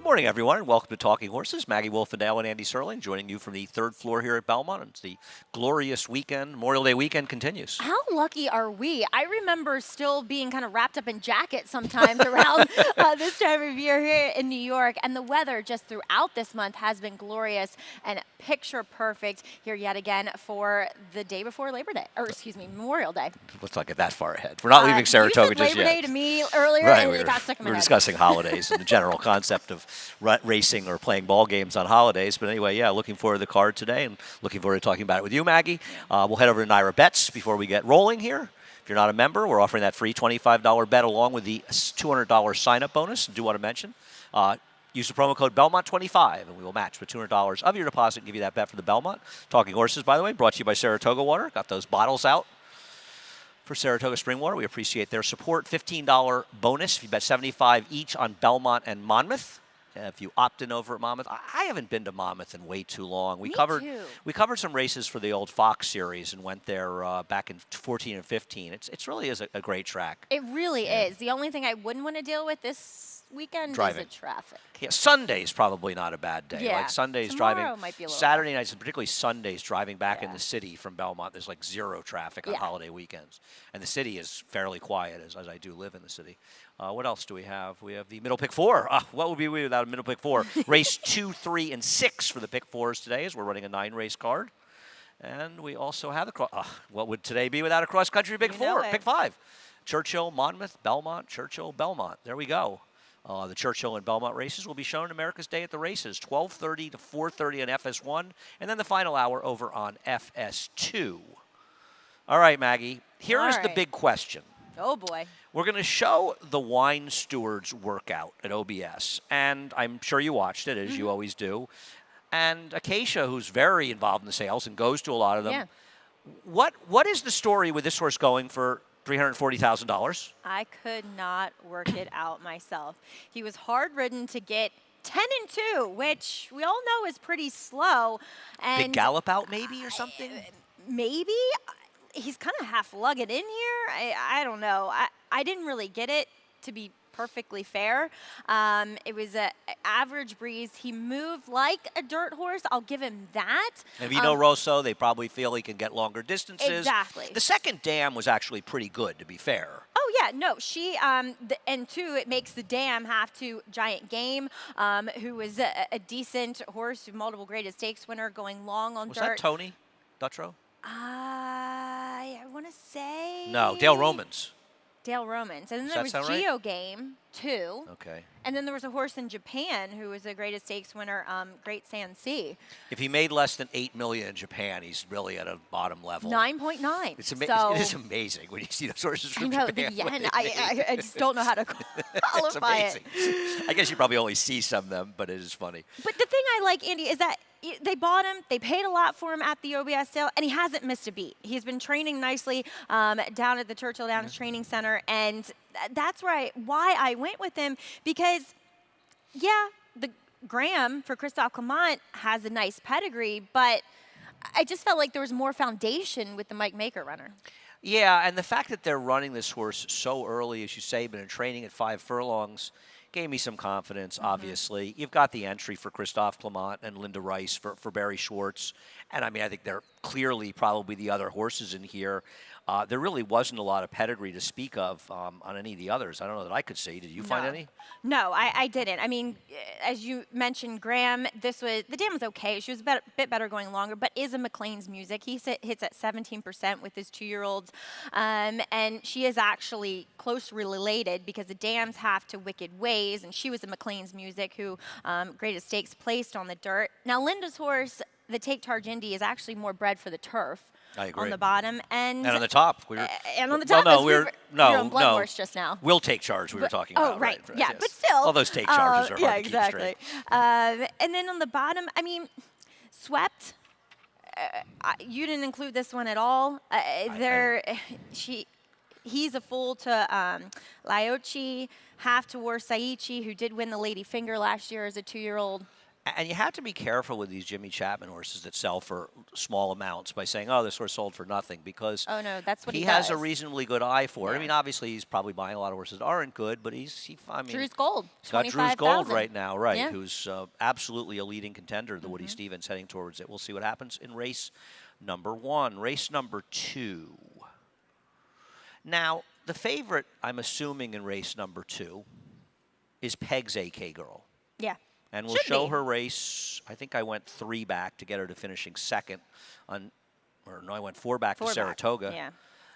Good morning, everyone, and welcome to Talking Horses. Maggie Wolfendale and Andy Serling joining you from the third floor here at Belmont. It's the glorious weekend. Memorial Day weekend continues. How lucky are we? I remember still being kind of wrapped up in jackets sometimes around this time of year here in New York, and the weather just throughout this month has been glorious and picture perfect here yet again for the day before Labor Day, or excuse me, Memorial Day. Let's not get that far ahead. We're not leaving Saratoga you said just Labor yet. Day to me earlier, Right, and we it got stuck in my were head. discussing holidays and the general concept of racing or playing ball games on holidays. But anyway, yeah, looking forward to the card today and looking forward to talking about it with you, Maggie. We'll head over to Naira Bets before we get rolling here. If you're not a member, we're offering that free $25 bet along with the $200 sign-up bonus. I do want to mention, use the promo code Belmont25, and we will match with $200 of your deposit and give you that bet for the Belmont. Talking Horses, by the way, brought to you by Saratoga Water. Got those bottles out for Saratoga Spring Water. We appreciate their support. $15 bonus if you bet $75 each on Belmont and Monmouth. If you opt in over at Monmouth, I haven't been to Monmouth in way too long. We covered some races for the old Fox series and went there back in 14 and 15. It's really is a great track. It really is. The only thing I wouldn't want to deal with this weekend is the traffic. Yeah, Sunday's probably not a bad day. Yeah. Like Sunday's Tomorrow driving, might be a little Saturday nights, and particularly Sundays driving back in the city from Belmont. There's like zero traffic on holiday weekends. And the city is fairly quiet, as I do live in the city. What else do we have? We have the middle pick four. What would we be without a middle pick four? Race 2, 3, and 6 for the pick fours today as we're running a 9-race card. And we also have the what would today be without a cross-country pick four? Pick 5. Churchill, Monmouth, Belmont, Churchill, Belmont. There we go. The Churchill and Belmont races will be shown on America's Day at the Races, 12:30 to 4:30 on FS1, and then the final hour over on FS2. All right, Maggie, here is the big question. Oh, boy. We're going to show the Wine Stewards workout at OBS, and I'm sure you watched it, as you always do. And Acacia, who's very involved in the sales and goes to a lot of them, what is the story with this horse going for $340,000? I could not work it out myself. He was hard-ridden to get 10 and 2, which we all know is pretty slow. And Big gallop out maybe or something? Maybe. He's kind of half-lugged in here. I don't know. I didn't really get it, to be perfectly fair. It was an average breeze. He moved like a dirt horse. I'll give him that. And if you know Rosso, they probably feel he can get longer distances. Exactly. The second dam was actually pretty good, to be fair. Oh, yeah, no, she, and two, it makes the dam have to Giant Game, who was a decent horse, multiple graded stakes winner, going long on dirt. Was that Tony Dutrow? I want to say. No, Dale Romans. Dale Romans. And then Does there that was sound Geo Game, too. Okay. And then there was a horse in Japan who was a graded stakes winner, Great San C. If he made less than $8 million in Japan, he's really at a bottom level. 9.9. It is amazing when you see those horses from Japan. The yen. I just don't know how to qualify it. I guess you probably only see some of them, but it is funny. But the thing I like, Andy, is that they bought him, they paid a lot for him at the OBS sale, and he hasn't missed a beat. He's been training nicely down at the Churchill Downs Training Center, and that's why I went with him, because, yeah, the Graham for Christophe Clement has a nice pedigree, but I just felt like there was more foundation with the Mike Maker runner. Yeah, and the fact that they're running this horse so early, as you say, been in training at 5 furlongs, gave me some confidence, obviously. You've got the entry for Christophe Clement and Linda Rice for Barry Schwartz. And, I mean, I think they're clearly probably the other horses in here. There really wasn't a lot of pedigree to speak of on any of the others. I don't know that I could see. Did you find any? No, I didn't. I mean, as you mentioned, Graham, the dam was okay. She was a bit better going longer, but is a McLean's music. He hits at 17% with his 2-year-olds. And she is actually closely related because the dams have to Wicked Ways, and she was a McLean's music who graded stakes placed on the dirt. Now, Linda's horse, the Take Charge Indy, is actually more bred for the turf. I agree. On the bottom and on the top. And on the top. Well, we were on Blood Horse just now. We'll Take Charge. We were talking about. Oh, right. Right. Yeah, yes. but still. All those take charges are hard yeah, to keep exactly. straight. And then on the bottom, I mean, Swept. You didn't include this one at all. He's a fool to Laochi, half to War Saichi, who did win the Lady Finger last year as a 2-year-old. And you have to be careful with these Jimmy Chapman horses that sell for small amounts by saying, "Oh, this horse sold for nothing," because Oh no, that's what he he has a does. reasonably good eye for it. I Yeah. mean, obviously, he's probably buying a lot of horses that aren't good, but I mean, Drew's Gold, he's got Drew's Gold 25,000. right now, right? Yeah. Who's absolutely a leading contender. The Woody Stevens heading towards it. We'll see what happens in race number 1. Race number 2. Now, the favorite, I'm assuming, in race number 2 is Peg's AK Girl. Yeah. And we'll Should show be. her race. I think I went 3 back to get her to finishing second on, or no, I went 4 back to 4 back. Saratoga. Yeah.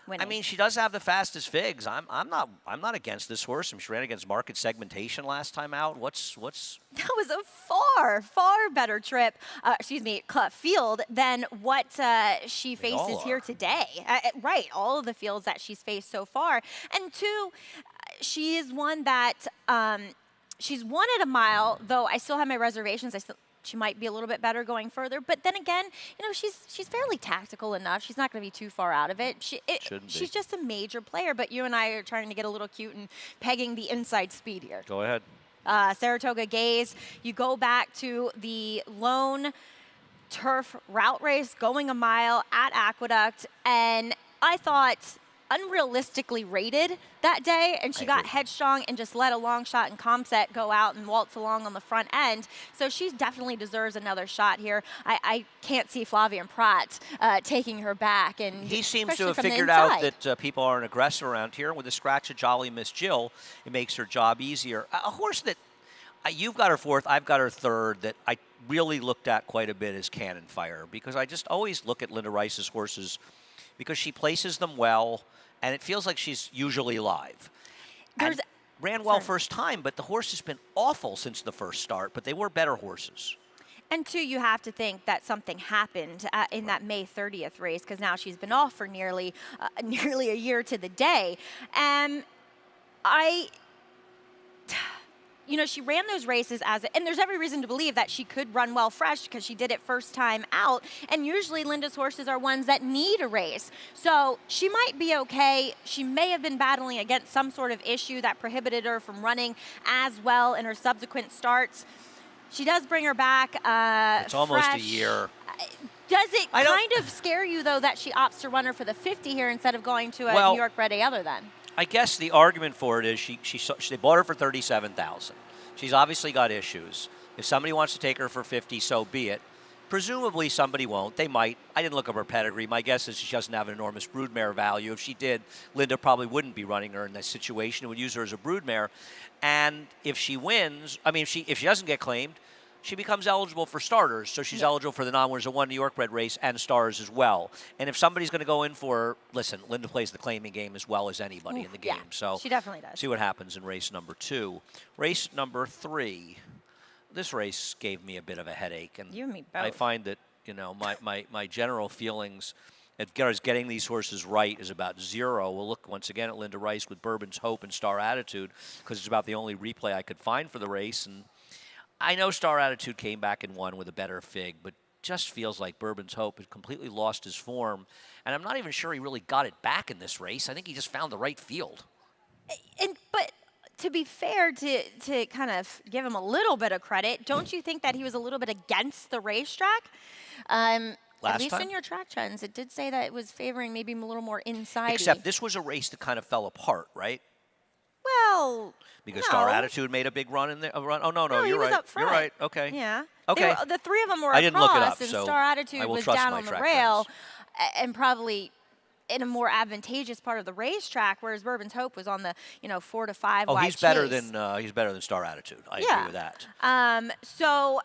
I Winning. mean, she does have the fastest figs. I'm not against this horse. She ran against market segmentation last time out. What's that was a far better trip, field than what she They all faces here are. today. Right, all of the fields that she's faced so far. And two, she is one that she's won at a mile, though I still have my reservations. She might be a little bit better going further, but then again, she's fairly tactical enough. She's not going to be too far out of it. Shouldn't be. She's just a major player, but you and I are trying to get a little cute and pegging the inside speed here. Go ahead. Saratoga Gaze, you go back to the lone turf route race going a mile at Aqueduct, and I thought unrealistically rated that day, and she I got agree. headstrong and just let a long shot and Comset go out and waltz along on the front end. So she definitely deserves another shot here. I can't see Flavian Prat taking her back. And He seems to especially have from the figured out inside. that people aren't aggressive around here. With the scratch of Jolly Miss Jill, it makes her job easier. A horse that you've got her 4th, I've got her 3rd, that I really looked at quite a bit is Cannon Fire, because I just always look at Linda Rice's horses because she places them well, and it feels like she's usually live. And There's- ran well sorry. first time, but the horse has been awful since the first start, but they were better horses. And two, you have to think that something happened in that May 30th race, because now she's been off for nearly a year to the day. And she ran those races and there's every reason to believe that she could run well fresh because she did it first time out. And usually Linda's horses are ones that need a race. So she might be okay. She may have been battling against some sort of issue that prohibited her from running as well in her subsequent starts. She does bring her back. It's almost a fresh. year. Does it I don't- kind of scare you, though, that she opts to run her for the 50 here instead of going to a Well, New York bred A other than? I guess the argument for it is they bought her for $37,000. She's obviously got issues. If somebody wants to take her for 50, so be it. Presumably somebody won't. They might. I didn't look up her pedigree. My guess is she doesn't have an enormous broodmare value. If she did, Linda probably wouldn't be running her in this situation. It would use her as a broodmare. And if she wins, if she doesn't get claimed, she becomes eligible for starters. So she's eligible for the non-winners of 1 New York bred race and stars as well. And if somebody's going to go in for, listen, Linda plays the claiming game as well as anybody in the game. Yeah, So she definitely does. see what happens in race number 2. Race number 3. This race gave me a bit of a headache, and You and me I both. find that my general feelings as far as getting these horses right is about 0. We'll look once again at Linda Rice with Bourbon's Hope and Star Attitude, because it's about the only replay I could find for the race. And I know Star Attitude came back and won with a better fig, but just feels like Bourbon's Hope has completely lost his form, and I'm not even sure he really got it back in this race. I think he just found the right field. But to be fair, to kind of give him a little bit of credit, don't you think that he was a little bit against the racetrack? At Last least time? in your track trends, it did say that it was favoring maybe a little more inside. Except this was a race that kind of fell apart, right? Well, Because no. Star Attitude made a big run in there. Oh no, No, he you're was right. up front. You're right. Okay. Yeah. Okay. The three of them were I didn't look it across, up, and so Star I Attitude will was trust down my on the track rail, and probably in a more advantageous part of the racetrack, whereas Bourbon's Hope was on the 4 to 5 Oh, wide he's better chase. than Star Attitude. I Yeah. agree with that. So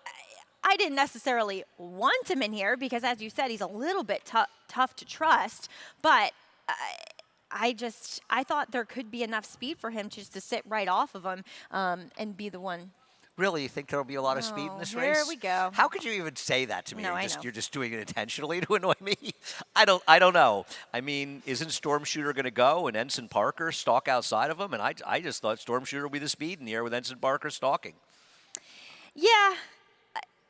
I didn't necessarily want him in here because, as you said, he's a little bit tough to trust. But I thought there could be enough speed for him just to sit right off of him and be the one. Really, you think there'll be a lot of speed in Oh, this here race? we go. How could you even say that to me? No, I know. You're just doing it intentionally to annoy me. I don't know. I mean, isn't Storm Shooter going to go and Ensign Parker stalk outside of him? And I just thought Storm Shooter would be the speed in the air with Ensign Parker stalking. Yeah,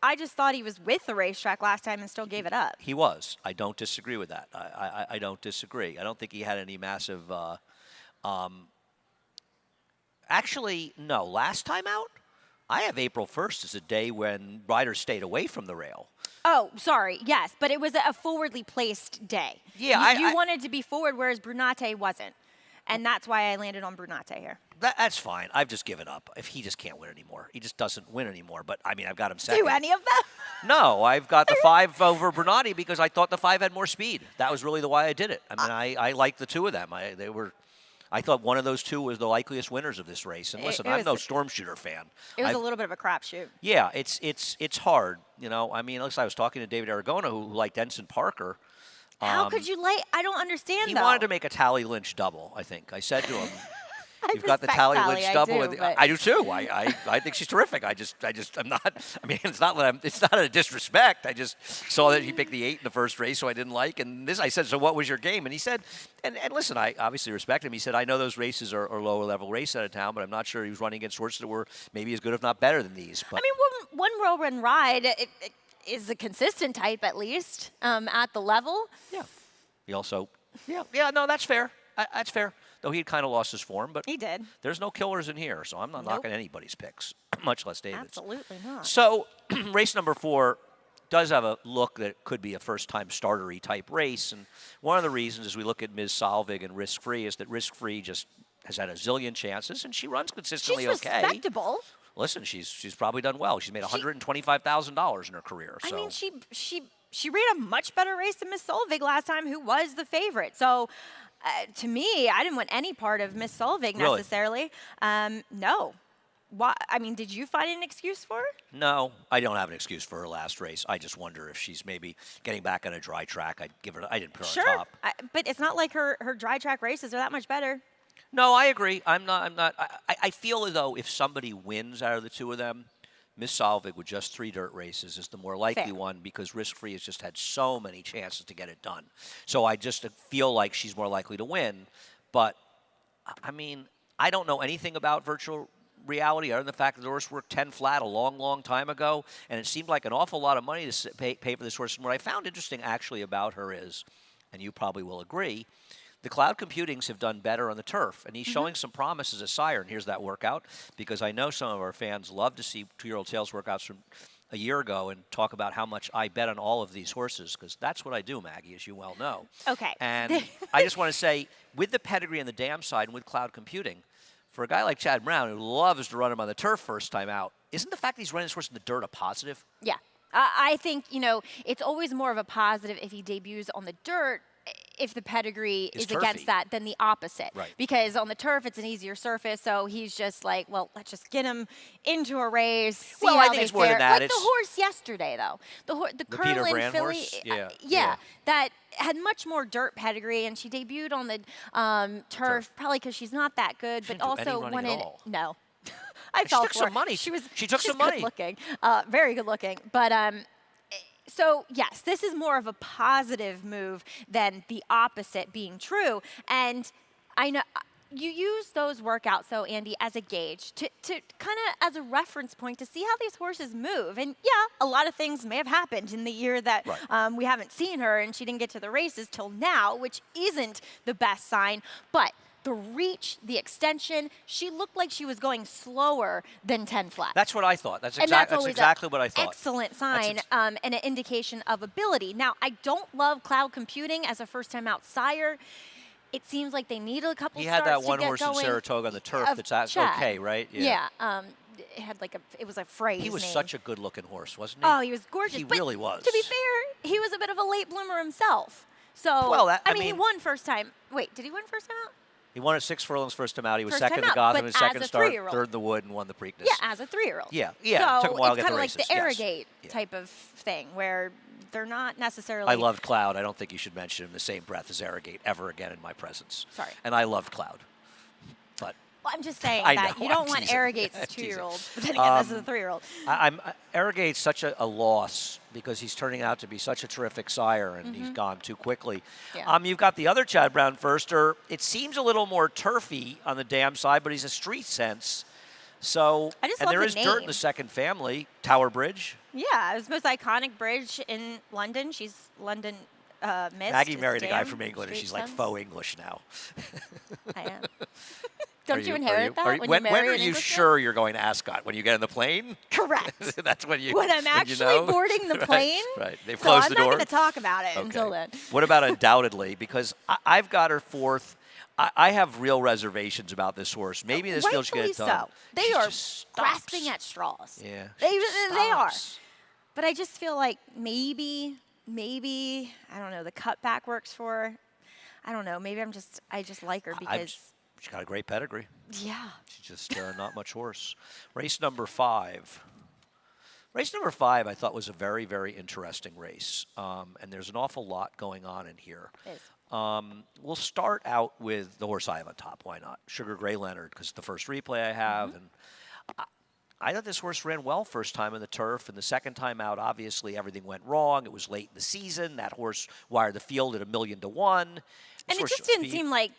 I just thought he was with the racetrack last time and still gave it up. He was. I don't disagree with that. I don't disagree. I don't think he had any massive. Actually, no. Last time out, I have April 1st as a day when riders stayed away from the rail. Oh, sorry. Yes, but it was a forwardly placed day. Yeah, you I wanted to be forward, whereas Brunate wasn't, and that's why I landed on Brunate here. That's fine. I've just given up. If he just can't win anymore, he just doesn't win anymore. But I mean, I've got him second. Do any of them? No, I've got the 5 over Bernardi because I thought the 5 had more speed. That was really the why I did it. I mean, I liked the two of them. I thought one of those two was the likeliest winners of this race. And listen, I'm no storm shooter fan. It was a little bit of a crapshoot. Yeah, it's hard. You know, I mean, listen, I was talking to David Aragona, who liked Ensign Parker. How could you like? I don't understand. He though. wanted to make a Tally Lynch double. I think I said to him. I You've got the respect Tally Tally, Lynch I double. do, but- I do too. I think she's terrific. I'm not. I mean, it's not a disrespect. I just saw that he picked the 8 in the first race, so I didn't like. And this, I said, so what was your game? And he said, and listen, I obviously respect him. He said, I know those races are lower level races out of town, but I'm not sure he was running against horses that were maybe as good, if not better than these. But I mean, one whirlwind ride it is a consistent type at least at the level. yeah, he also, yeah, no, that's fair. That's fair. Though he kind of lost his form, but He did. there's no killers in here, so I'm not Nope. knocking anybody's picks, much less David's. Absolutely not. So, race number 4 does have a look that could be a first-time startery type race, and one of the reasons as we look at Ms. Solvig and Risk Free is that Risk Free just has had a zillion chances, and she runs consistently She's okay. respectable. Listen, she's probably done well. She's made $125,000 in her career. So. I mean, she ran a much better race than Miss Solvig last time, who was the favorite. So, to me, I didn't want any part of Miss Solvig Really? necessarily. No. Why? I mean, did you find an excuse for her? No, I don't have an excuse for her last race. I just wonder if she's maybe getting back on a dry track. I'd give her. I didn't put her on Sure, top. but it's not like her dry track races are that much better. No, I agree. I'm not. I feel as though if somebody wins out of the two of them, Miss Solvig with just 3 dirt races is the more likely Fair. one because Risk Free has just had so many chances to get it done. So I just feel like she's more likely to win. But I mean, I don't know anything about virtual reality other than the fact that the horse worked 10 flat a long, long time ago, and it seemed like an awful lot of money to pay for this horse. And what I found interesting actually about her is, and you probably will agree, the Cloud Computings have done better on the turf, and he's showing some promise as a sire. And here's that workout, because I know some of our fans love to see 2-year-old tails workouts from a year ago and talk about how much I bet on all of these horses, because that's what I do, Maggie, as you well know. Okay. And I just want to say, with the pedigree on the dam side and with Cloud Computing, for a guy like Chad Brown, who loves to run him on the turf first time out, isn't the fact that he's running this horse in the dirt a positive? Yeah. I think, it's always more of a positive if he debuts on the dirt if the pedigree is turfy. against that than the opposite. Right. Because on the turf, it's an easier surface, so he's just like, well, let's just get him into a race, see Well, I how think they it's more than fare. that. Like It's- the horse yesterday, though. The Peter Curlin Brand filly. horse? Yeah, yeah. yeah. That had much more dirt pedigree, and she debuted on the turf, probably because she's not that good, She but didn't do any also running at wanted. all. No. I fell took for some it. money. She took she's some money. Good looking, very good looking. But so yes, this is more of a positive move than the opposite being true. And I know you use those workouts, though, Andy, as a gauge to kind of as a reference point to see how these horses move. And yeah, a lot of things may have happened in the year that Right. we haven't seen her, and she didn't get to the races till now, which isn't the best sign. But the reach, the extension, she looked like she was going slower than 10 flat. That's what I thought. That's, And that's that's always exactly an what I thought. excellent sign ex- and an indication of ability. Now, I don't love Cloud Computing as a first-time out sire. It seems like they need a couple He had starts that one to get horse in going. Saratoga on the turf Of that's Chad. okay, right? Yeah. It had it was a phrase. He was name. such a good-looking horse, wasn't he? Oh, he was gorgeous. He But really was. To be fair, he was a bit of a late bloomer himself. So, Well, I mean, he won first time. Wait, did he win first time out? He won at 6 furlongs first time out. He was First second time in the out, Gotham but his second as a start, 3-year-old. third in the Wood, and won the Preakness. Yeah, as a 3-year-old. Yeah, So took him a while to it's get the kind of like races. the yes. Arrogate Yeah. type of thing where they're not necessarily. I loved Cloud. I don't think you should mention him in the same breath as Arrogate ever again in my presence. Sorry. And I loved Cloud. But Well, I'm just saying I that know, you don't I'm want teasing. Arrogate's I'm a teasing. 2-year-old, but then again, this is a 3-year-old. Arrogate's such a loss because he's turning out to be such a terrific sire, and he's gone too quickly. Yeah. You've got the other Chad Brown firster. It seems a little more turfy on the dam side, but he's a street sense. So, I just and love there the is dirt in name. the second family, Tower Bridge. Yeah, it's the most iconic bridge in London. She's London Miss. Maggie is married a guy damn from England, and street she's like sense. faux English now. I am. Don't you inherit that when you when marry are an you Englishman? sure you're going to Ascot? When you get in the plane? Correct. That's when you. When I'm when you actually know? boarding the plane. Right. They've So closed I'm the not door. going to talk about it until then. What about undoubtedly? Because I've got her fourth. I have real reservations about this horse. Maybe this field should get it Rightfully done. so. They She are just grasping stops. at straws. Yeah. They are. stops. But I just feel like maybe, I don't know, the cutback works for her. I don't know. Maybe I just like her because, She's got a great pedigree. yeah. She's just not much horse. Race number 5. Race number 5, I thought was a very, very interesting race. And there's an awful lot going on in here. It is. We'll start out with the horse I have on top. Why not? Sugar Gray Leonard, because it's the first replay I have. And I thought this horse ran well first time in the turf, and the second time out, obviously, everything went wrong. It was late in the season. That horse wired the field at 1,000,000 to 1. And This it horse just showed didn't speed. seem like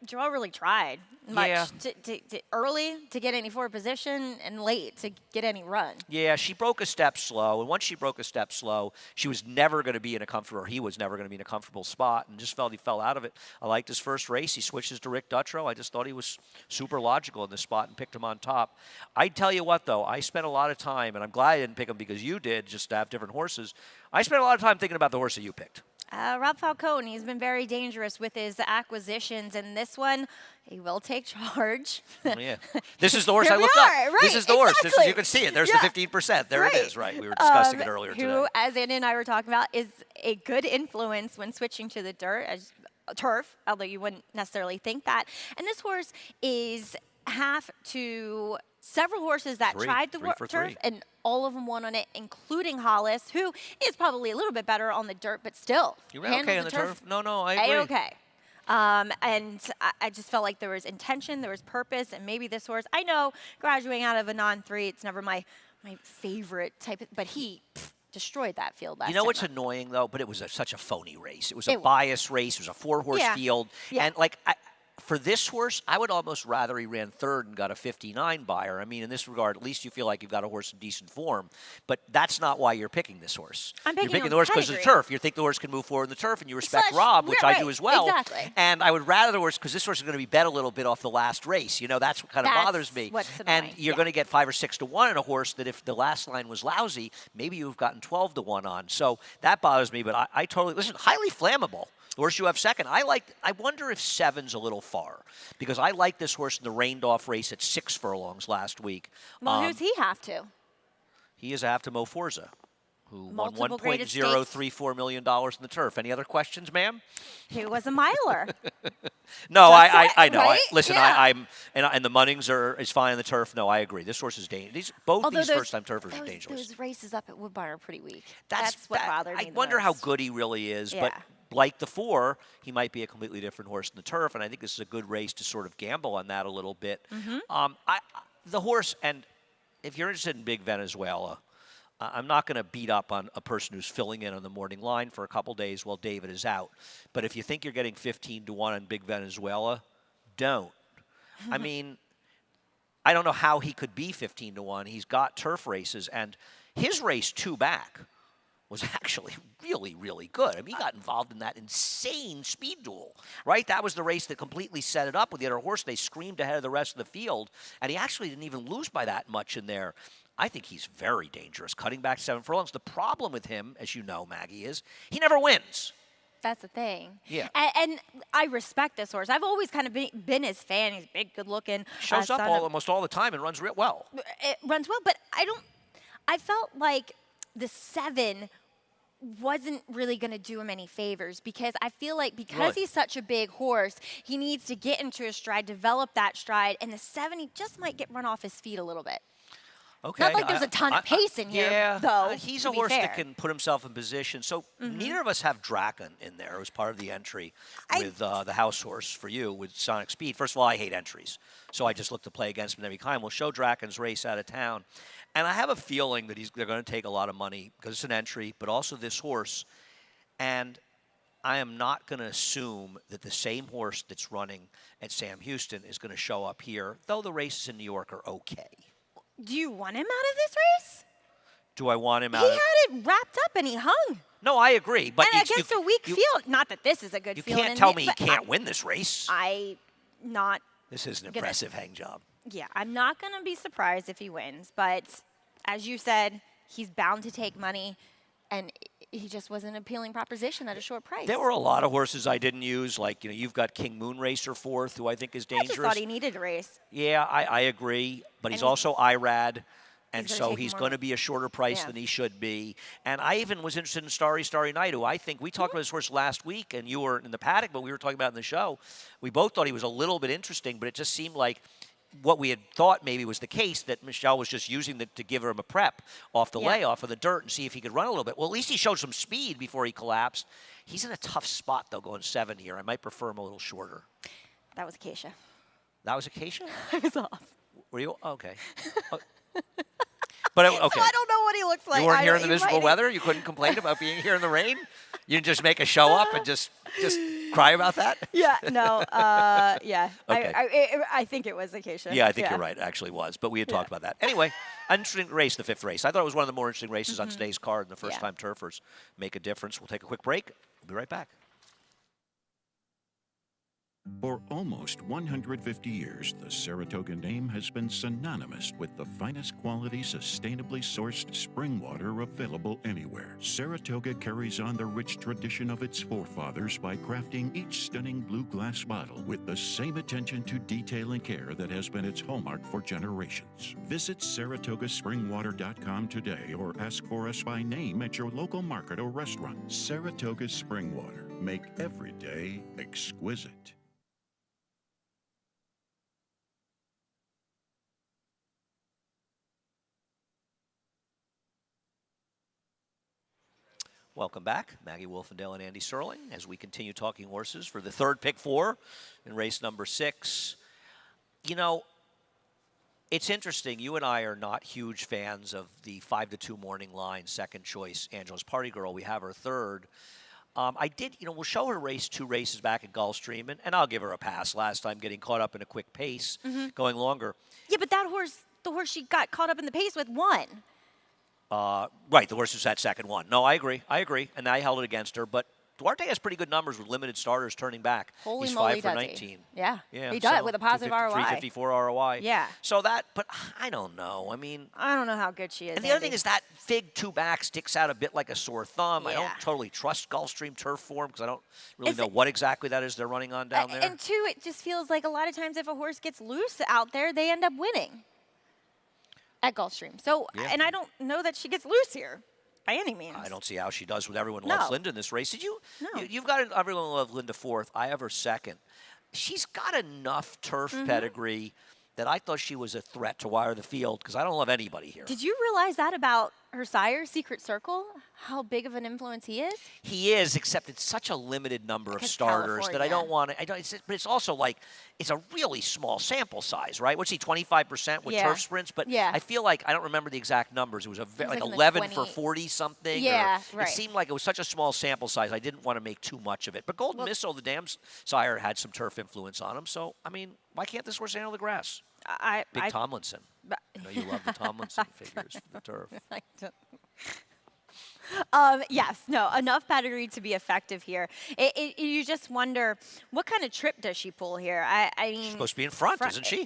Joel really tried much Yeah. to early to get any forward position and late to get any run. Yeah, she broke a step slow, and once she broke a step slow, she was never going to be in a comfortable, or he was never going to be in a comfortable spot, and just felt he fell out of it. I liked his first race. He switches to Rick Dutrow. I just thought he was super logical in this spot and picked him on top. I tell you what, though, I spent a lot of time, and I'm glad I didn't pick him because you did, just to have different horses. I spent a lot of time thinking about the horse that you picked. Rob Falcone, he's been very dangerous with his acquisitions, and this one, he will take charge. Yeah. This is the horse Here I we looked are, up. right, This is the horse. This is, exactly. you can see it. There's Yeah. the 15%. There Right. it is, right. We were discussing it earlier who, today. as Andy and I were talking about, is a good influence when switching to the dirt as turf, although you wouldn't necessarily think that. And this horse is half to several horses that Three. tried the 3 for turf, 3. and all of them won on it, including Hollis, who is probably a little bit better on the dirt, but still You ran handles okay on the turf? No, I agree. A-okay. And I just felt like there was intention, there was purpose, and maybe this horse, I know graduating out of a non-3, it's never my favorite type, but he destroyed that field last You know time what's up. annoying, though? But it was such a phony race. It was a It was. biased race. It was a 4-horse Yeah. field. Yeah. And, like, for this horse, I would almost rather he ran third and got a 59 buyer. I mean, in this regard, at least you feel like you've got a horse in decent form. But that's not why you're picking this horse. I'm You're picking picking on the horse because of the pedigree. turf. You think the horse can move forward in the turf, and you respect Such- Rob, which yeah, I do right. as well. Exactly. And I would rather the horse, because this horse is going to be bet a little bit off the last race. You know, that's what kind of That's bothers me. what's And annoying, you're yeah. going to get 5 or 6 to 1 in a horse that if the last line was lousy, maybe you've gotten 12 to 1 on. So that bothers me, but I totally, listen, highly flammable. The horse you have second. I wonder if 7's a little far, because I like this horse in the rained-off race at 6 furlongs last week. Well, who's he have to? He is after Mo Forza, who won Multiple graded stakes. $1.034 million in the turf. Any other questions, ma'am? He was a miler. No, That's it, I know. right? Listen, Yeah. I'm and the Munnings is fine on the turf. No, I agree. This horse is dangerous. Both Although these those- first-time turfers are dangerous. Those races up at Woodbine are pretty weak. That's what bothered me I the wonder how most. good he really is, but Yeah. like the 4, he might be a completely different horse in the turf, and I think this is a good race to sort of gamble on that a little bit. Mm-hmm. The horse, and if you're interested in Big Venezuela, I'm not going to beat up on a person who's filling in on the morning line for a couple days while David is out. But if you think you're getting 15 to 1 on Big Venezuela, don't. I mean, I don't know how he could be 15 to 1. He's got turf races, and his race 2 back was actually really, really good. I mean, he got involved in that insane speed duel, right? That was the race that completely set it up with the other horse. They screamed ahead of the rest of the field, and he actually didn't even lose by that much in there. I think he's very dangerous, cutting back 7 furlongs. The problem with him, as you know, Maggie, is he never wins. That's the thing. Yeah. And I respect this horse. I've always kind of been his fan. He's big, good-looking. Shows up son of- almost all the time and runs real well. It runs well, but I felt like the 7 wasn't really going to do him any favors, because I feel like because Really? he's such a big horse, he needs to get into his stride, develop that stride, and the 7, he just might get run off his feet a little bit. Okay. Not like there's a ton of pace in here, yeah, though, he's to a be horse that fair. can put himself in position. So neither of us have Draken in there as part of the entry with the house horse for you with Sonic Speed. First of all, I hate entries, so I just look to play against him every time. We'll show Draken's race out of town. And I have a feeling that they're going to take a lot of money because it's an entry, but also this horse. And I am not going to assume that the same horse that's running at Sam Houston is going to show up here, though the races in New York are okay. Do you want him out of this race? Do I want him out? He had it wrapped up and he hung. No, I agree. But And against a weak field. Not that this is a good You field. can't and tell it- me he but can't win this race. I not This is an Gonna- impressive hang job. Yeah, I'm not going to be surprised if he wins, but as you said, he's bound to take money, and he just was an appealing proposition at a short price. There were a lot of horses I didn't use, like, you've got King Moonracer fourth, who I think is I dangerous. just thought he needed a race. Yeah, I agree, but he's And also IRAD, and He's gonna so take he's more- going to be a shorter price Yeah. than he should be. And I even was interested in Starry Night, who I think we talked about this horse last week, and you were in the paddock, but we were talking about it in the show. We both thought he was a little bit interesting, but it just seemed like what we had thought maybe was the case, that Michelle was just using to give him a prep off the Yeah. layoff of the dirt and see if he could run a little bit. Well, at least he showed some speed before he collapsed. He's in a tough spot, though, going 7 here. I might prefer him a little shorter. That was Acacia. That was Acacia? I was off. Were you? Okay. But okay. So I don't know what he looks like. You weren't I here don't- in the you miserable might- weather? You couldn't complain about being here in the rain? You didn't just make a show up and just cry about that? Yeah, no, yeah. Okay. I think it was Acacia. Yeah, I think you're right. It actually was. But we had talked about that. Anyway, an interesting race, the 5th race. I thought it was one of the more interesting races on today's card, and the Yeah. first-time turfers make a difference. We'll take a quick break. We'll be right back. For almost 150 years, the Saratoga name has been synonymous with the finest quality, sustainably sourced spring water available anywhere. Saratoga carries on the rich tradition of its forefathers by crafting each stunning blue glass bottle with the same attention to detail and care that has been its hallmark for generations. Visit SaratogaSpringwater.com today or ask for us by name at your local market or restaurant. Saratoga Spring Water. Make every day exquisite. Welcome back. Maggie Wolfendale and Andy Serling as we continue talking horses for the third pick 4 in race number 6. You know, it's interesting. You and I are not huge fans of the 5-2 morning line, second choice, Angela's Party Girl. We have her third. I did, we'll show her race 2 races back at Gulfstream, and I'll give her a pass last time, getting caught up in a quick pace, going longer. Yeah, but that horse, the horse she got caught up in the pace with, won. Right, the horse who sat second won. No, I agree. And I held it against her, but Duarte has pretty good numbers with limited starters turning back. Holy He's moly, 5 for does he? 19. Yeah, Yeah, he does so with a positive ROI. 354 ROI. Yeah. So that, but I don't know. I mean, I don't know how good she is. and the other Andy. thing is that Fig 2 back sticks out a bit like a sore thumb. I Yeah. don't totally trust Gulfstream turf form because I don't really Is know it- what exactly that is they're running on down there. And two, it just feels like a lot of times if a horse gets loose out there, they end up winning at Gulfstream. So, Yeah. and I don't know that she gets loose here by any means. I don't see how she does with Everyone No. Loves Linda in this race. Did you? No. You've got Everyone Loves Linda fourth. I have her second. She's got enough turf pedigree that I thought she was a threat to wire the field because I don't love anybody here. Did you realize that about her sire, Secret Circle? How big of an influence he is? He is, except it's such a limited number of Because starters that I don't California. want to. But it's also like it's a really small sample size, right? What's he, 25% with Yeah. turf sprints? But Yeah. I feel like I don't remember the exact numbers. It was like like in the 11 for 20 40 something. Yeah, or right. It seemed like it was such a small sample size. I didn't want to make too much of it. But Golden Missile, the damn sire, had some turf influence on him. So I mean, why can't this horse handle the grass? Big Tomlinson. but- I know you love the Tomlinson figures for the turf. I don't- yes, no, enough pedigree to be effective here. You just wonder, what kind of trip does she pull here? I mean, She's supposed to be in front, isn't she?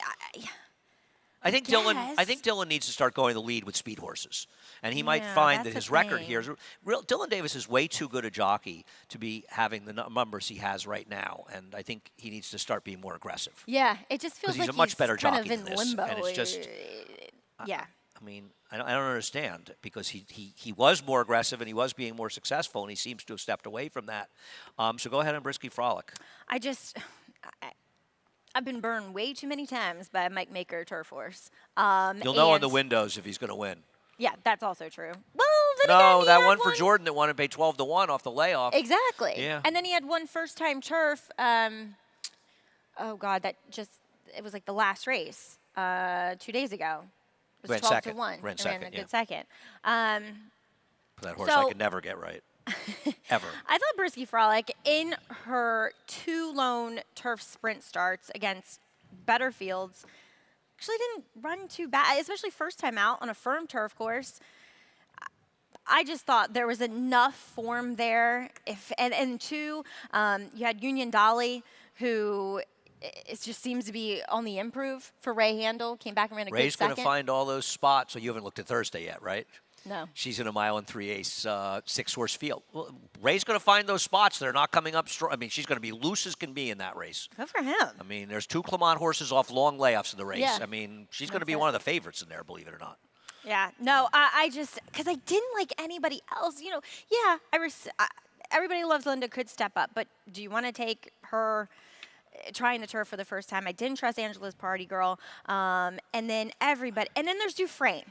I think guess. Dylan needs to start going the lead with speed horses, and he might Yeah, find that's that the his record thing. here is real. Dylan Davis is way too good a jockey to be having the numbers he has right now, and I think he needs to start being more aggressive. Yeah, it just feels 'Cause he's like a much better kind jockey of in than this, limbo. and it's just- yeah. I mean, I don't understand because he was more aggressive and he was being more successful, and he seems to have stepped away from that. So go ahead and Brisky Frolic. I've been burned way too many times by Mike Maker turf horse. You'll know on the and- windows if he's going to win. Yeah, that's also true. Well, then No, again, he that had one for Jordan that won and paid 12-1 off the layoff. Exactly. Yeah. And then he had one first-time turf. Oh God, it was like the last race 2 days ago. It was Ran 12 second. to 1. Ran It second, ran a yeah. good second. That horse I So- could never get right. Ever. I thought Brisky Frolic, in her 2 lone turf sprint starts against better fields, actually didn't run too bad, especially first time out on a firm turf course. I just thought there was enough form there. And two, you had Union Dolly, who it just seems to be on the improve for Ray Handel. Came back and ran a Ray's good going second. to find all those spots. So you haven't looked at Thursday yet, right? No. She's in a 1 3/8 6-horse field. Well, Ray's going to find those spots. They're not coming up strong. I mean, she's going to be loose as can be in that race. Good for him. I mean, there's 2 Clermont horses off long layoffs in the race. Yeah. I mean, she's going to That's be it. one of the favorites in there, believe it or not. Yeah, no, I just, because I didn't like anybody else. You know, yeah, everybody loves Linda, could step up, but do you want to take her trying the turf for the first time? I didn't trust Angela's Party Girl. And then everybody, and then there's Dufresne.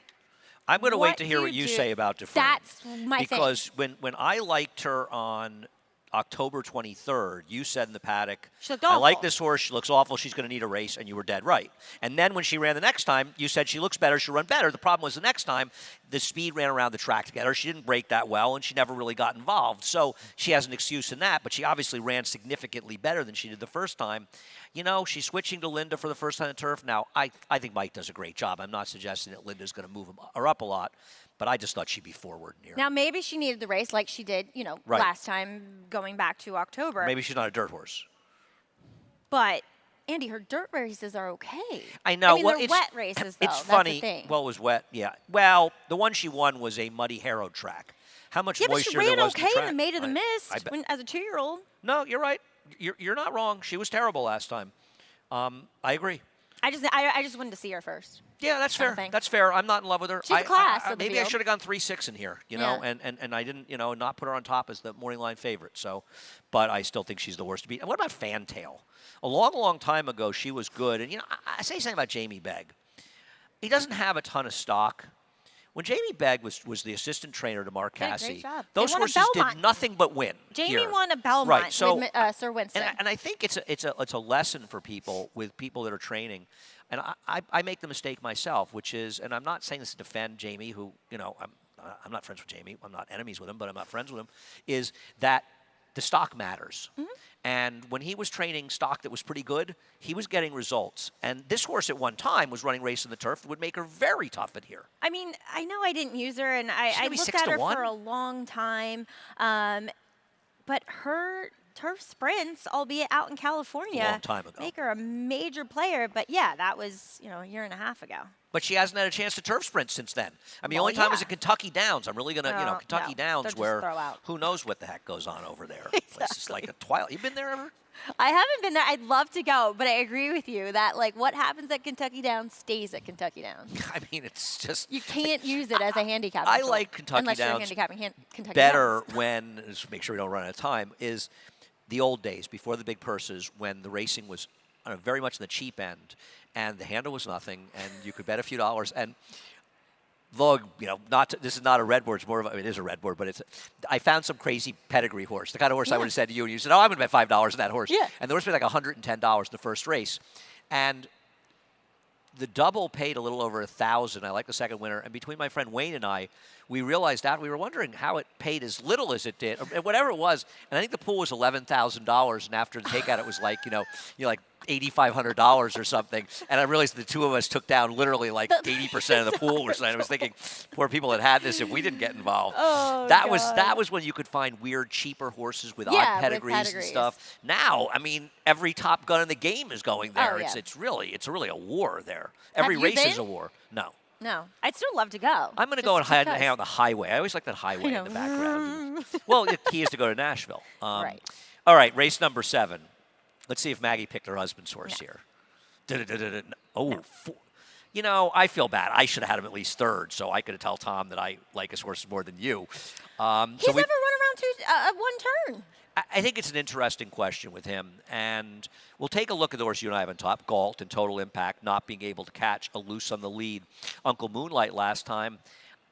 I'm going to wait What to hear do what you do? say about Dufresne. That's my thing. Because when I liked her on October 23rd, you said in the paddock, She looked I like awful. this horse. She looks awful. She's going to need a race, and you were dead right. And then when she ran the next time, you said she looks better. She'll run better. The problem was the next time, the speed ran around the track to get her. She didn't break that well, and she never really got involved. So she has an excuse in that, but she obviously ran significantly better than she did the first time. You know, she's switching to Linda for the first time on turf. Now, I think Mike does a great job. I'm not suggesting that Linda's going to move her up a lot, but I just thought she'd be forward in here. Now, maybe she needed the race like she did, you know, Right. last time going back to October. Maybe she's not a dirt horse. But, Andy, her dirt races are okay. I know. I mean, well, they're it's, wet races, though. It's That's funny. The thing. Well, it was wet. Yeah. Well, the one she won was a muddy harrowed track. How much Yeah, but moisture she there ran was okay in the in track? the Maid of the I Mist bet. as a 2-year-old. No, you're right. You're not wrong. She was terrible last time. I agree. I just wanted to see her first. Yeah, that's Kind fair. of thing. That's fair. I'm not in love with her. She's a class of the maybe I field. should have gone 3-6 in here, you know, Yeah. and I didn't, you know, not put her on top as the morning line favorite. So, but I still think she's the worst to beat. And what about Fantail? A long time ago, she was good. And you know, I say something about Jamie Begg. He doesn't have a ton of stock. When Jamie Begg was the assistant trainer to Mark Did a great Cassie, job. those They won a horses did Belmont. nothing but win. Jamie here. won a Belmont Right. So, with Sir Winston. and I think it's a lesson for people that are training, and I make the mistake myself, which is, and I'm not saying this to defend Jamie, who, you know, I'm not friends with Jamie, I'm not enemies with him, but I'm not friends with him, is that the stock matters. Mm-hmm. And when he was training stock that was pretty good, he was getting results. And this horse at one time was running race in the turf that would make her very tough in here. I mean, I know I didn't use her, and I gonna be looked 6 at to her 1? for a long time. But her turf sprints, albeit out in California, Long time ago. make her a major player. But yeah, that was, you know, a year and a half ago. But she hasn't had a chance to turf sprint since then. I mean, the Well, only time was yeah. at Kentucky Downs. I'm really going to, you know, No, Kentucky no, Downs they're just where throw out. who knows what the heck goes on over there. It's just like a twilight. You been there ever? I haven't been there. I'd love to go, but I agree with you that, like, what happens at Kentucky Downs stays at Kentucky Downs. I mean, it's just You can't use it as a handicap. I tool, like Kentucky unless you're Downs handicapping Kentucky better Downs. when, just make sure we don't run out of time, is the old days before the big purses when the racing was very much in the cheap end and the handle was nothing and you could bet a few dollars. And though, you know, this is not a red board, it's more of it is a red board, but I found some crazy pedigree horse, the kind of horse I would have said to you, and you said, oh, I'm going to bet $5 on that horse. Yeah. And the horse paid like $110 in the first race. And the double paid a little over $1,000. I like the second winner. And between my friend Wayne and I, we realized that we were wondering how it paid as little as it did, or whatever it was. And I think the pool was $11,000. And after the takeout, it was like, like $8,500 or something. And I realized the two of us took down literally like 80% of the pool or something. I was thinking, poor people that had this if we didn't get involved. Oh, that God. was when you could find weird, cheaper horses with Yeah, odd with pedigrees and pedigrees. stuff. Now, I mean, every top gun in the game is going there. Oh, yeah. It's really a war there. Every you race is been? a war. No. No, I'd still love to go. I'm going to go and just because. hang on the highway. I always like that highway in know. the background. Well, the key is to go to Nashville. Right. All right, race number 7. Let's see if Maggie picked her husband's horse here. Oh, you know, I feel bad. I should have had him at least third, so I could tell Tom that I like his horses more than you. He's so never run around one turn. I think it's an interesting question with him, and we'll take a look at the horse you and I have on top, Galt, and Total Impact, not being able to catch a loose on the lead. Uncle Moonlight last time.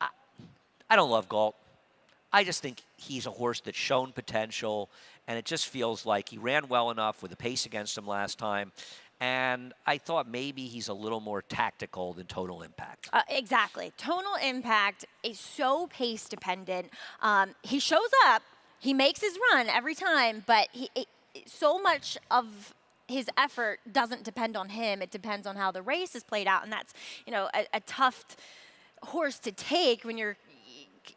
I don't love Galt. I just think he's a horse that's shown potential, and it just feels like he ran well enough with the pace against him last time. And I thought maybe he's a little more tactical than Total Impact. Exactly. Tonal Impact is so pace dependent. He shows up, he makes his run every time, but so much of his effort doesn't depend on him. It depends on how the race is played out, and that's a tough horse to take when you're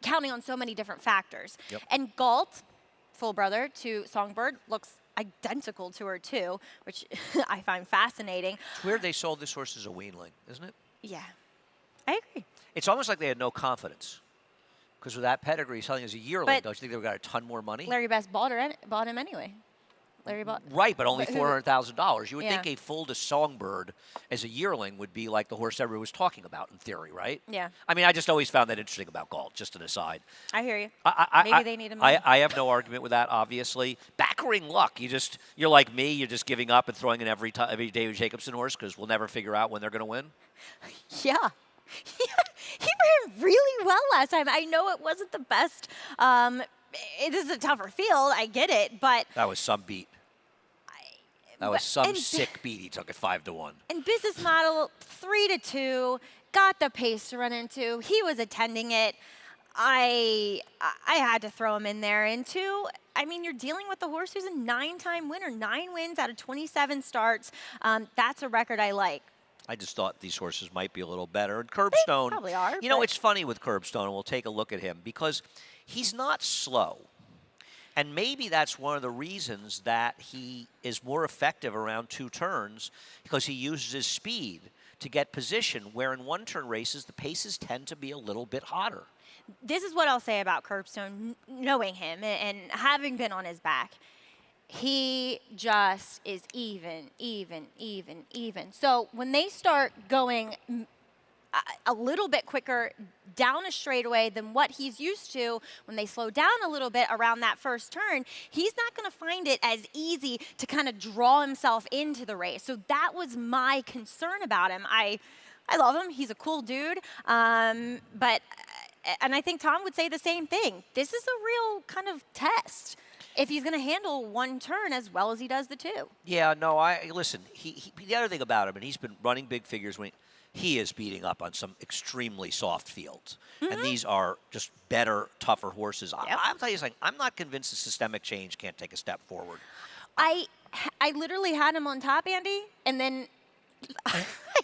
counting on so many different factors. Yep. And Galt, full brother to Songbird, looks identical to her too, which I find fascinating. It's weird they sold this horse as a weanling, isn't it? Yeah, I agree. It's almost like they had no confidence. Because with that pedigree, selling as a yearling, But don't you think they would have got a ton more money? Larry Best bought him anyway. Larry bought. Right, but only But who- $400,000. You would Yeah. think a full Songbird as a yearling would be like the horse everyone was talking about in theory, right? Yeah, I mean, I just always found that interesting about Galt, just an aside. I hear you. I, Maybe they need him more. I have no argument with that, obviously. Backering luck. You're like me. You're just giving up and throwing in every David Jacobson horse because we'll never figure out when they're going to win. Yeah. He ran really well last time. I know it wasn't the best. It is a tougher field. I get it, but That was some beat. That was some and- sick beat. He took it 5-1. in business model 3-2, got the pace to run into. He was attending it. I had to throw him in there. And two, I mean, you're dealing with the horse who's a 9-time winner, 9 wins out of 27 starts. That's a record I like. I just thought these horses might be a little better. And Curbstone, probably are, you know, but- it's funny with Curbstone, and we'll take a look at him because he's not slow. And maybe that's one of the reasons that he is more effective around 2 turns because he uses his speed to get position, where in 1-turn races, the paces tend to be a little bit hotter. This is what I'll say about Curbstone, knowing him and having been on his back. He just is even. So when they start going a little bit quicker down a straightaway than what he's used to, when they slow down a little bit around that first turn, he's not going to find it as easy to kind of draw himself into the race. So that was my concern about him. I love him. He's a cool dude. But I think Tom would say the same thing. This is a real kind of test if he's going to handle 1 turn as well as he does the 2. Yeah, no, listen, the other thing about him, and he's been running big figures when he is beating up on some extremely soft fields. And these are just better, tougher horses. Yep. I'll tell you something, I'm not convinced the systemic change can't take a step forward. I literally had him on top, Andy, and then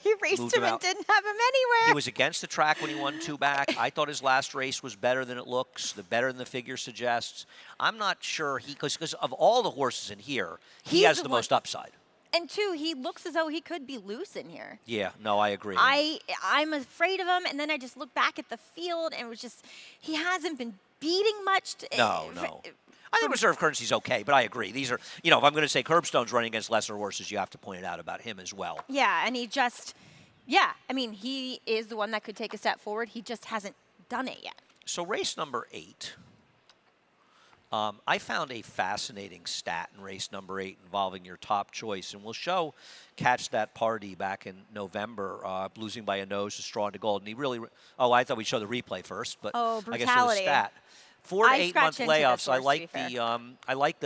he raced Moved him him and out. didn't have him anywhere. He was against the track when he won 2 back. I thought his last race was better than it looks, better than the figure suggests. I'm not sure because of all the horses in here, he He's has the the one- most upside. And 2, he looks as though he could be loose in here. Yeah, no, I agree. I'm afraid of him, and then I just look back at the field, and it was just he hasn't been beating much. No. I think reserve currency's okay, but I agree. These are, if I'm going to say Curbstone's running against lesser horses, you have to point it out about him as well. Yeah, and he is the one that could take a step forward. He just hasn't done it yet. So race number 8, I found a fascinating stat in race number 8 involving your top choice, and we'll show Catch That Party back in November, losing by a nose to Straw into Gold. And he really, I thought we'd show the replay first, but Oh, I guess for the brutality. stat. 4 to I 8 month scratched into this layoffs. I horse, to like be fair. I like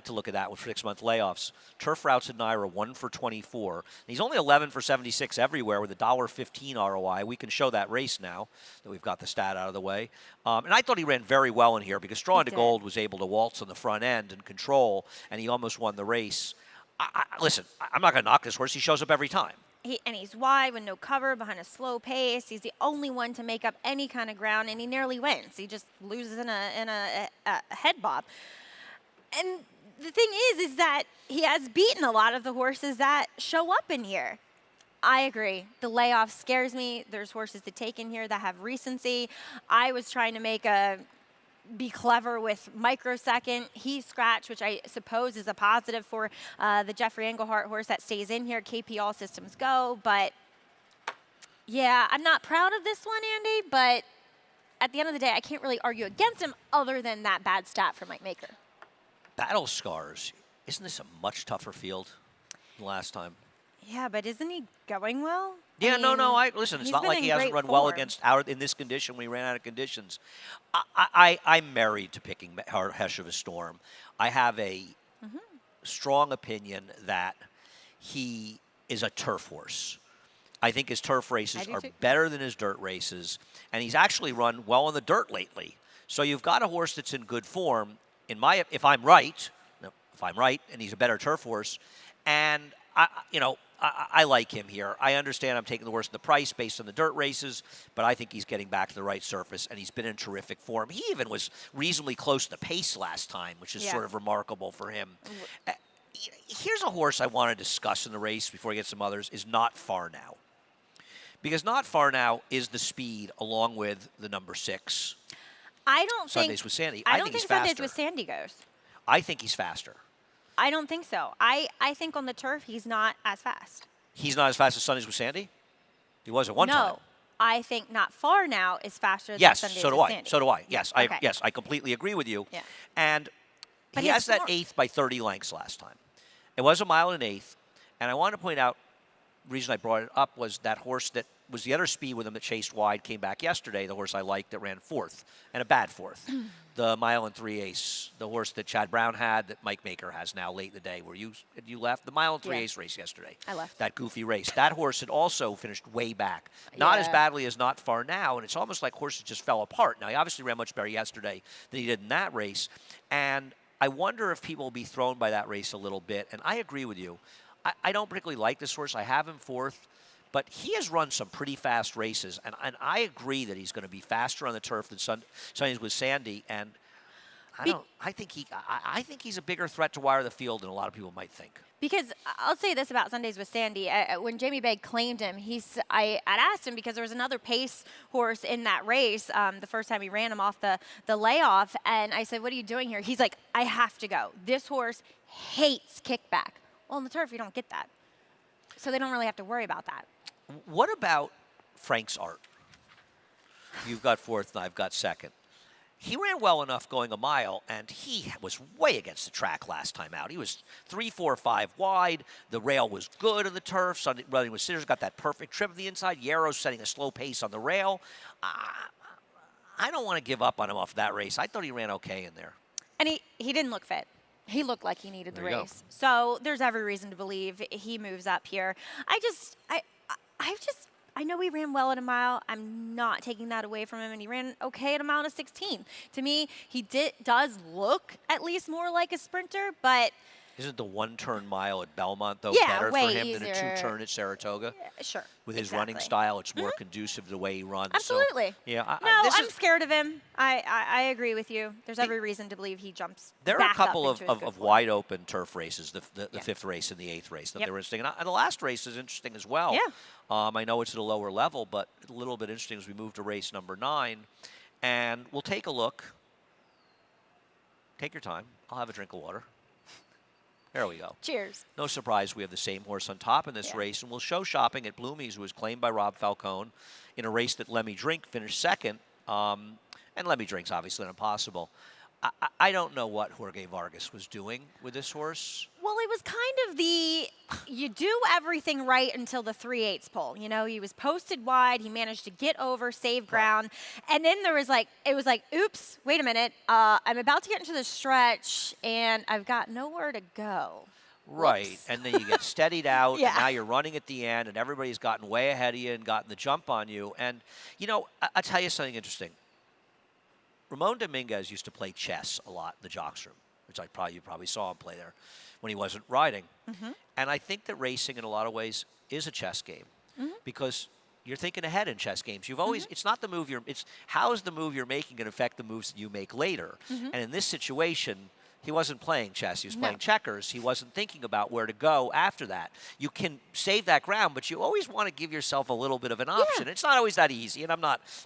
to look at that with 6 month layoffs. Turf routes at Naira 1 for 24. He's only 11 for 76 everywhere with a $1.15 ROI. We can show that race now that we've got the stat out of the way. And I thought he ran very well in here because Straw into did. Gold was able to waltz on the front end and control, and he almost won the race. Listen, I'm not going to knock this horse. He shows up every time. He's wide with no cover behind a slow pace. He's the only one to make up any kind of ground, and he nearly wins. He just loses in a head bob. And the thing is that he has beaten a lot of the horses that show up in here. I agree. The layoff scares me. There's horses to take in here that have recency. I was trying to be clever with microsecond. He scratched, which I suppose is a positive for the Jeffrey Engelhart horse that stays in here. KP All Systems Go. But yeah, I'm not proud of this one, Andy, but at the end of the day, I can't really argue against him other than that bad stat for Mike Maker. Battle Scars. Isn't this a much tougher field than last time? Yeah, but isn't he going well? Yeah, no. Listen, it's he's not been like in he hasn't great run well form. against in this condition when he ran out of conditions. I'm married to picking Hesh of a Storm. I have a strong opinion that he is a turf horse. I think his turf races do are too. better than his dirt races, and he's actually run well on the dirt lately. So you've got a horse that's in good form. If I'm right, and he's a better turf horse, and I like him here. I understand I'm taking the worst of the price based on the dirt races, but I think he's getting back to the right surface, and he's been in terrific form. He even was reasonably close to the pace last time, which is Yeah. sort of remarkable for him. Here's a horse I want to discuss in the race before I get some others, is Not Far Now. Because Not Far Now is the speed along with the number 6. I don't Sundays think with Sandy. I I don't think think he's Sundays faster. with Sandy goes. I think he's faster. I don't think so. I think on the turf he's not as fast. He's not as fast as Sundays with Sandy? He was at one time. No, I think Not Far Now is faster Yes, than Sundays so do with I. Sandy. So do I. Yes, I Okay. yes, I completely agree with you. Yeah. And But he his has that form- 8th by 30 lengths last time. It was a mile and an eighth. And I want to point out, the reason I brought it up was that horse that was the other speed with him that chased wide came back yesterday, the horse I liked that ran 4th, and a bad 4th. The mile and 3/8, the horse that Chad Brown had that Mike Maker has now late in the day. You left? The mile and 3/8 race yesterday. I left. That goofy race. That horse had also finished way back. Not as Yeah. badly as Not Far Now, and it's almost like horses just fell apart. Now, he obviously ran much better yesterday than he did in that race. And I wonder if people will be thrown by that race a little bit. And I agree with you. I don't particularly like this horse. I have him 4th. But he has run some pretty fast races, and I agree that he's going to be faster on the turf than Sundays with Sandy. And I think he's a bigger threat to wire the field than a lot of people might think. Because I'll say this about Sundays with Sandy. When Jamie Begg claimed him, I'd asked him because there was another pace horse in that race the first time he ran him off the layoff. And I said, what are you doing here? He's like, I have to go. This horse hates kickback. Well, on the turf, you don't get that. So they don't really have to worry about that. What about Frank's Art? You've got 4th and I've got 2nd. He ran well enough going a mile, and he was way against the track last time out. He was 3, 4, 5 wide. The rail was good on the turf. Sunday running with Scissors got that perfect trip on the inside. Yarrow's setting a slow pace on the rail. I don't want to give up on him off that race. I thought he ran okay in there. And he didn't look fit. He looked like he needed the There you go. race. So there's every reason to believe he moves up here. I know he ran well at a mile. I'm not taking that away from him, and he ran okay at a mile and a 16. To me, he does look at least more like a sprinter, but Isn't the 1-turn mile at Belmont, though, Yeah, better for way him than a easier. 2-turn at Saratoga? sure. With his exactly. running style, it's more conducive to the way he runs. Absolutely. So, yeah, No, this I'm is, scared of him. I agree with you. There's every reason to believe he jumps. there are a back couple up of, into his good form. wide open turf races, the Yeah. 5th race and the 8th race that Yep. they were interesting. And the last race is interesting as well. Yeah. I know it's at a lower level, but a little bit interesting as we move to race number 9. And we'll take a look. Take your time. I'll have a drink of water. There we go. Cheers. No surprise we have the same horse on top in this Yeah. race, and we'll show shopping at Bloomy's, who was claimed by Rob Falcone in a race that Lemmy Drink finished 2nd. And Lemmy Drink's obviously an impossible. I don't know what Jorge Vargas was doing with this horse. Well, it was kind of you do everything right until the 3/8 pole. You know, he was posted wide. He managed to get over, save ground. And then it was like, oops, wait a minute. I'm about to get into the stretch, and I've got nowhere to go. Right, Whoops. and then you get steadied out, Yeah. and now you're running at the end, and everybody's gotten way ahead of you and gotten the jump on you. And, I'll tell you something interesting. Ramon Dominguez used to play chess a lot in the jocks room, which you probably saw him play there when he wasn't riding. And I think that racing in a lot of ways is a chess game because you're thinking ahead in chess games. You've always it's not the move it's how is the move you're making going to affect the moves that you make later. And in this situation, he wasn't playing chess. He was playing checkers. He wasn't thinking about where to go after that. You can save that ground, but you always want to give yourself a little bit of an option. It's not always that easy, and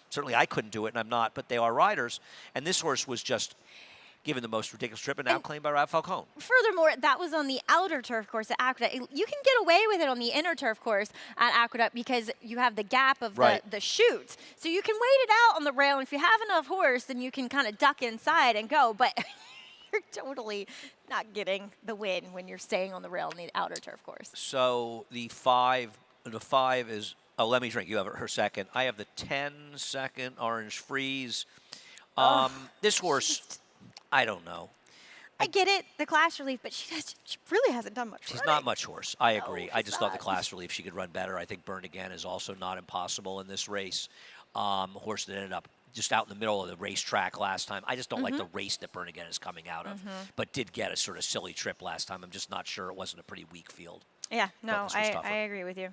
certainly I couldn't do it, and I'm not, but they are riders. And this horse was just given the most ridiculous trip and now claimed by Rob Falcone. Furthermore, that was on the outer turf course at Aqueduct. You can get away with it on the inner turf course at Aqueduct because you have the gap of the chute. So you can wait it out on the rail, and if you have enough horse, then you can kind of duck inside and go. But you're totally not getting the win when you're staying on the rail in the outer turf course. So the five is, let me drink. You have her 2nd. I have the 10-second Orange Freeze. This horse, I don't know. I get it, the class relief, but she really hasn't done much. She's running. not much horse. I agree. I she's just thought the not. class relief she could run better. I think Burn Again is also not impossible in this race. Horse that ended up just out in the middle of the racetrack last time. I just don't like the race that Burn Again is coming out of, but did get a sort of silly trip last time. I'm just not sure it wasn't a pretty weak field. Yeah, no, this was tougher. I agree with you.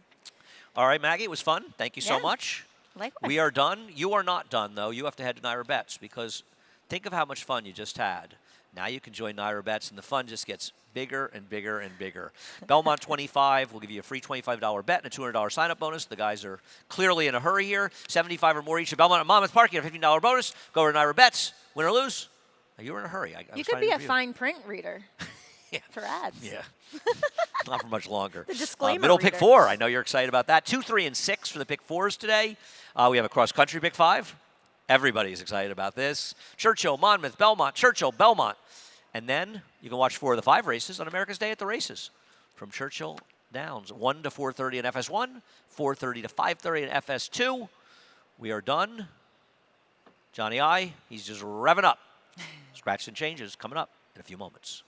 All right, Maggie, it was fun. Thank you so Yeah. much. Likewise. We are done. You are not done, though. You have to head to Naira Bets because Think of how much fun you just had. Now you can join Naira Bets, and the fun just gets bigger and bigger and bigger. Belmont 25 will give you a free $25 bet and a $200 sign-up bonus. The guys are clearly in a hurry here. 75 or more each at Belmont and Monmouth Park. You get a $15 bonus. Go over to Naira Bets. Win or lose. You were in a hurry. I You was could trying be to a review. fine print reader Yeah. for ads. Yeah. Not for much longer. The disclaimer Middle pick reader. 4. I know you're excited about that. 2, 3, and 6 for the pick 4s today. We have a cross-country pick 5. Everybody's excited about this. Churchill, Monmouth, Belmont, Churchill, Belmont. And then you can watch 4 of the 5 races on America's Day at the Races. From Churchill Downs, 1 to 4:30 in FS1, 4:30 to 5:30 in FS2. We are done. Johnny I, he's just revving up. Scratch and changes coming up in a few moments.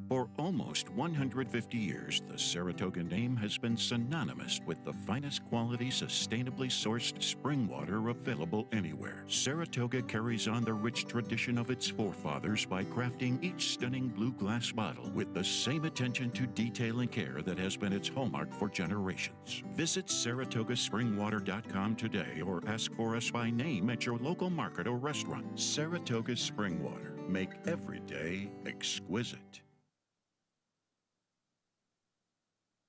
For almost 150 years, the Saratoga name has been synonymous with the finest quality, sustainably sourced spring water available anywhere. Saratoga carries on the rich tradition of its forefathers by crafting each stunning blue glass bottle with the same attention to detail and care that has been its hallmark for generations. Visit SaratogaSpringwater.com today or ask for us by name at your local market or restaurant. Saratoga Spring Water. Make every day exquisite.